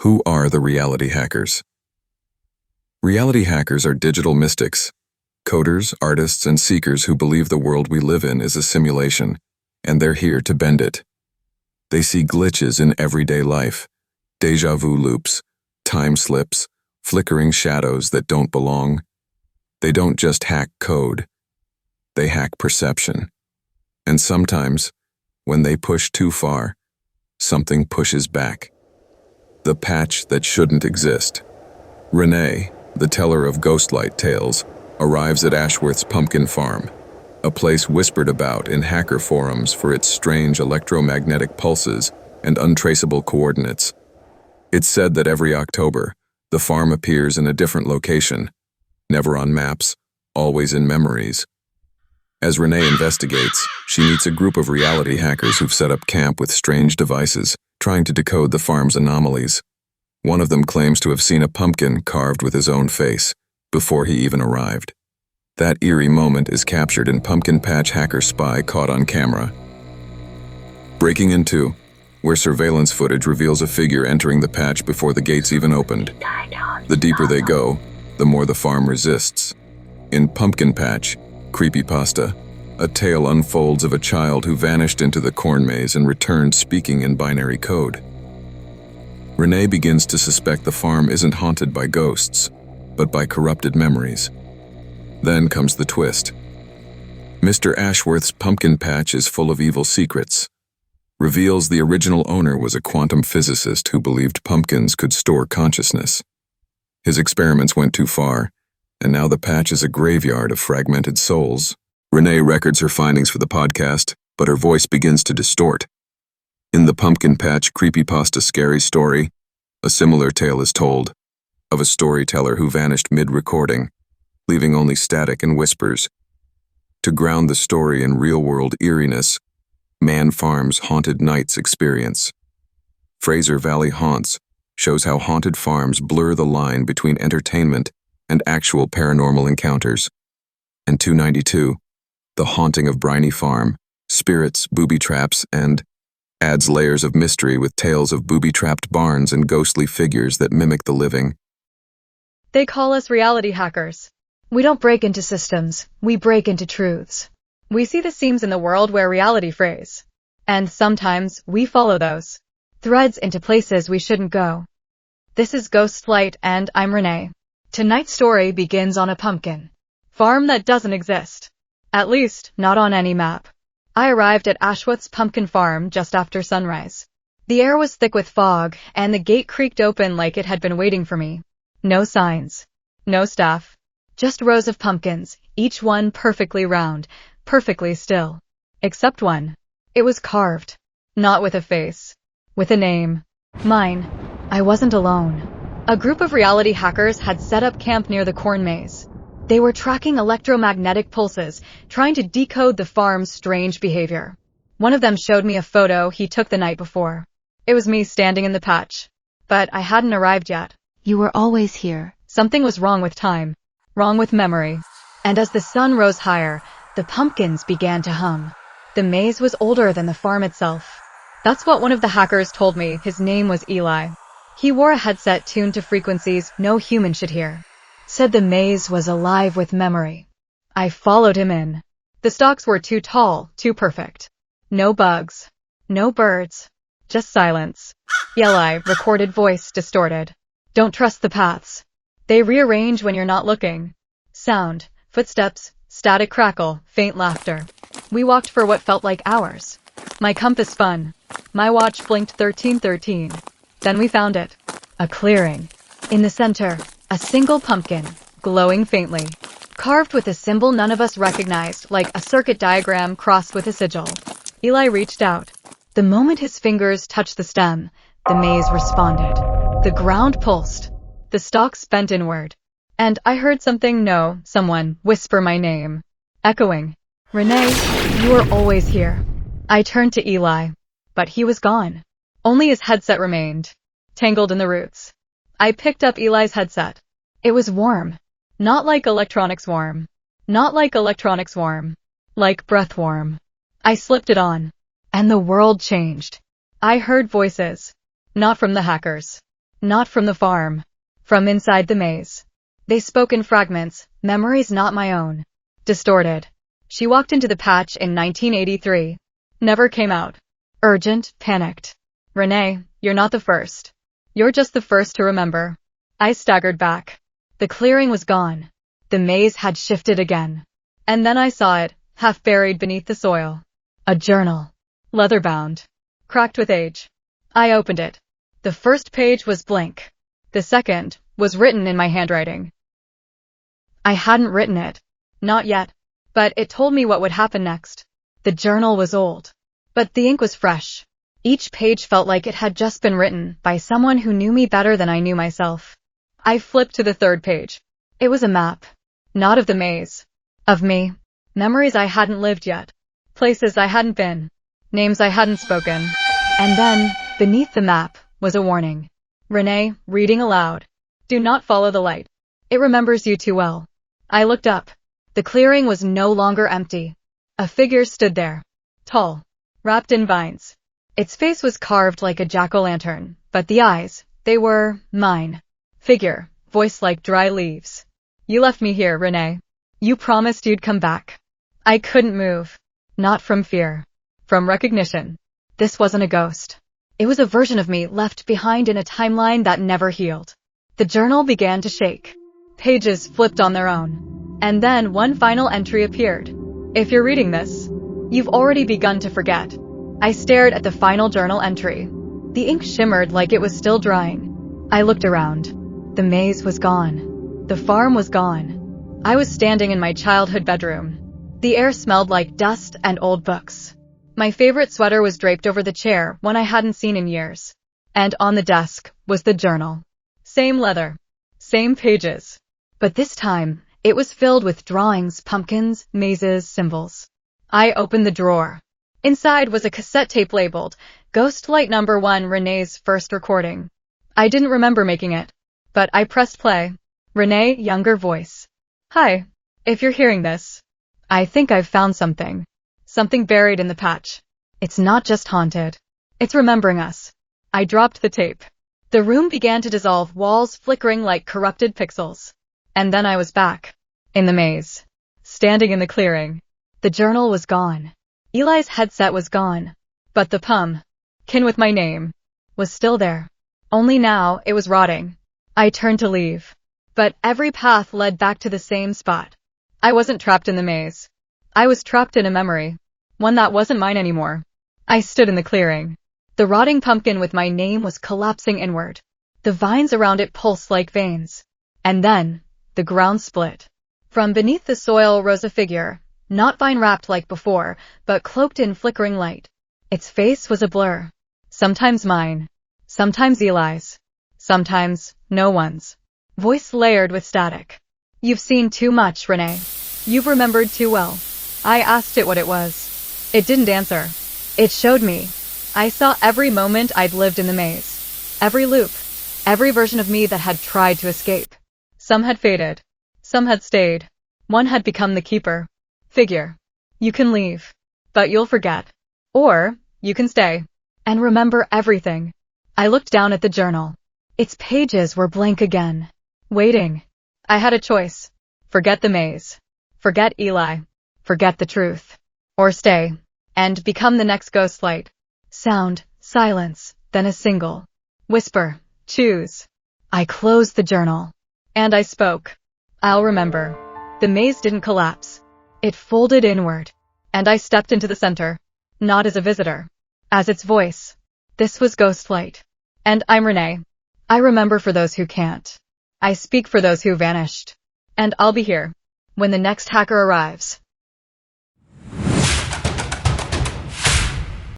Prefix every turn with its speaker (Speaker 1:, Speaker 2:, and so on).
Speaker 1: Who are the reality hackers? Reality hackers are digital mystics, coders, artists, and seekers who believe the world we live in is a simulation, and they're here to bend it. They see glitches in everyday life, déjà vu loops, time slips, flickering shadows that don't belong. They don't just hack code, they hack perception. And sometimes, when they push too far, something pushes back. The patch that shouldn't exist. Renee, the teller of ghostlight tales, arrives at Ashworth's pumpkin farm, a place whispered about in hacker forums for its strange electromagnetic pulses and untraceable coordinates. It's said that every October, the farm appears in a different location, never on maps, always in memories. As Renee investigates, she meets a group of reality hackers who've set up camp with strange devices, trying to decode the farm's anomalies. One of them claims to have seen a pumpkin carved with his own face, before he even arrived. That eerie moment is captured in Pumpkin Patch Hacker Spy Caught on Camera. Breaking into, where surveillance footage reveals a figure entering the patch before the gates even opened. The deeper they go, the more the farm resists. In Pumpkin Patch, Creepypasta, a tale unfolds of a child who vanished into the corn maze and returned speaking in binary code. Renee begins to suspect the farm isn't haunted by ghosts, but by corrupted memories. Then comes the twist. Mr. Ashworth's pumpkin patch is full of evil secrets. Reveals the original owner was a quantum physicist who believed pumpkins could store consciousness. His experiments went too far, and now the patch is a graveyard of fragmented souls. Renee records her findings for the podcast, but her voice begins to distort. In the Pumpkin Patch Creepypasta Scary Story, a similar tale is told, of a storyteller who vanished mid-recording, leaving only static and whispers. To ground the story in real-world eeriness, Man Farm's Haunted Nights experience. Fraser Valley Haunts shows how haunted farms blur the line between entertainment and actual paranormal encounters. And 292, The Haunting of Briny Farm, Spirits, Booby Traps, and adds layers of mystery with tales of booby-trapped barns and ghostly figures that mimic the living.
Speaker 2: They call us reality hackers. We don't break into systems, we break into truths. We see the seams in the world where reality frays. And sometimes we follow those threads into places we shouldn't go. This is Ghostlight and I'm Renee. Tonight's story begins on a pumpkin farm that doesn't exist. At least, not on any map. I arrived at Ashworth's pumpkin farm just after sunrise. The air was thick with fog, and the gate creaked open like it had been waiting for me. No signs. No staff. Just rows of pumpkins, each one perfectly round, perfectly still. Except one. It was carved. Not with a face. With a name. Mine. I wasn't alone. A group of reality hackers had set up camp near the corn maze. They were tracking electromagnetic pulses, trying to decode the farm's strange behavior. One of them showed me a photo he took the night before. It was me standing in the patch. But I hadn't arrived yet.
Speaker 3: You were always here.
Speaker 2: Something was wrong with time. Wrong with memory. And as the sun rose higher, the pumpkins began to hum. The maze was older than the farm itself. That's what one of the hackers told me. His name was Eli. He wore a headset tuned to frequencies no human should hear. Said the maze was alive with memory. I followed him in. The stalks were too tall, too perfect. No bugs. No birds. Just silence. Eli, recorded voice distorted. Don't trust the paths. They rearrange when you're not looking. Sound, footsteps, static crackle, faint laughter. We walked for what felt like hours. My compass spun. My watch blinked 1313. Then we found it. A clearing. In the center, a single pumpkin, glowing faintly. Carved with a symbol none of us recognized, like a circuit diagram crossed with a sigil. Eli reached out. The moment his fingers touched the stem, the maze responded. The ground pulsed. The stalks bent inward. And I heard someone whisper my name. Echoing. Renee, you were always here. I turned to Eli. But he was gone. Only his headset remained. Tangled in the roots. I picked up Eli's headset. It was warm. Not like electronics warm. Not like electronics warm. Like breath warm. I slipped it on. And the world changed. I heard voices. Not from the hackers. Not from the farm. From inside the maze. They spoke in fragments, memories not my own. Distorted. She walked into the patch in 1983. Never came out. Urgent, panicked. Renee, you're not the first. You're just the first to remember. I staggered back. The clearing was gone. The maze had shifted again. And then I saw it, half buried beneath the soil. A journal. Leather-bound. Cracked with age. I opened it. The first page was blank. The second was written in my handwriting. I hadn't written it. Not yet. But it told me what would happen next. The journal was old. But the ink was fresh. Each page felt like it had just been written by someone who knew me better than I knew myself. I flipped to the third page. It was a map. Not of the maze. Of me. Memories I hadn't lived yet. Places I hadn't been. Names I hadn't spoken. And then, beneath the map, was a warning. Renee, reading aloud. Do not follow the light. It remembers you too well. I looked up. The clearing was no longer empty. A figure stood there. Tall. Wrapped in vines. Its face was carved like a jack-o'-lantern, but the eyes, they were mine. Figure, voice like dry leaves. You left me here, Renee. You promised you'd come back. I couldn't move. Not from fear. From recognition. This wasn't a ghost. It was a version of me left behind in a timeline that never healed. The journal began to shake. Pages flipped on their own. And then one final entry appeared. If you're reading this, you've already begun to forget. I stared at the final journal entry. The ink shimmered like it was still drying. I looked around. The maze was gone. The farm was gone. I was standing in my childhood bedroom. The air smelled like dust and old books. My favorite sweater was draped over the chair, one I hadn't seen in years. And on the desk was the journal. Same leather. Same pages. But this time, it was filled with drawings, pumpkins, mazes, symbols. I opened the drawer. Inside was a cassette tape labeled, Ghost Light No. 1, Renee's first recording. I didn't remember making it, but I pressed play. Renee, younger voice. Hi, if you're hearing this. I think I've found something. Something buried in the patch. It's not just haunted. It's remembering us. I dropped the tape. The room began to dissolve, walls flickering like corrupted pixels. And then I was back. In the maze. Standing in the clearing. The journal was gone. Eli's headset was gone. But the pumpkin with my name was still there. Only now it was rotting. I turned to leave. But every path led back to the same spot. I wasn't trapped in the maze. I was trapped in a memory. One that wasn't mine anymore. I stood in the clearing. The rotting pumpkin with my name was collapsing inward. The vines around it pulsed like veins. And then, the ground split. From beneath the soil rose a figure, not vine-wrapped like before, but cloaked in flickering light. Its face was a blur. Sometimes mine. Sometimes Eli's. Sometimes no one's. Voice layered with static. You've seen too much, Renee. You've remembered too well. I asked it what it was. It didn't answer. It showed me. I saw every moment I'd lived in the maze. Every loop. Every version of me that had tried to escape. Some had faded. Some had stayed. One had become the keeper. Figure. You can leave. But you'll forget. Or, you can stay. And remember everything. I looked down at the journal. Its pages were blank again. Waiting. I had a choice. Forget the maze. Forget Eli. Forget the truth. Or stay. And become the next ghost light. Sound, silence, then a single whisper. Choose. I closed the journal. And I spoke. I'll remember. The maze didn't collapse. It folded inward. And I stepped into the center. Not as a visitor. As its voice. This was Ghost Light. And I'm Renee. I remember for those who can't. I speak for those who vanished. And I'll be here. When the next hacker arrives.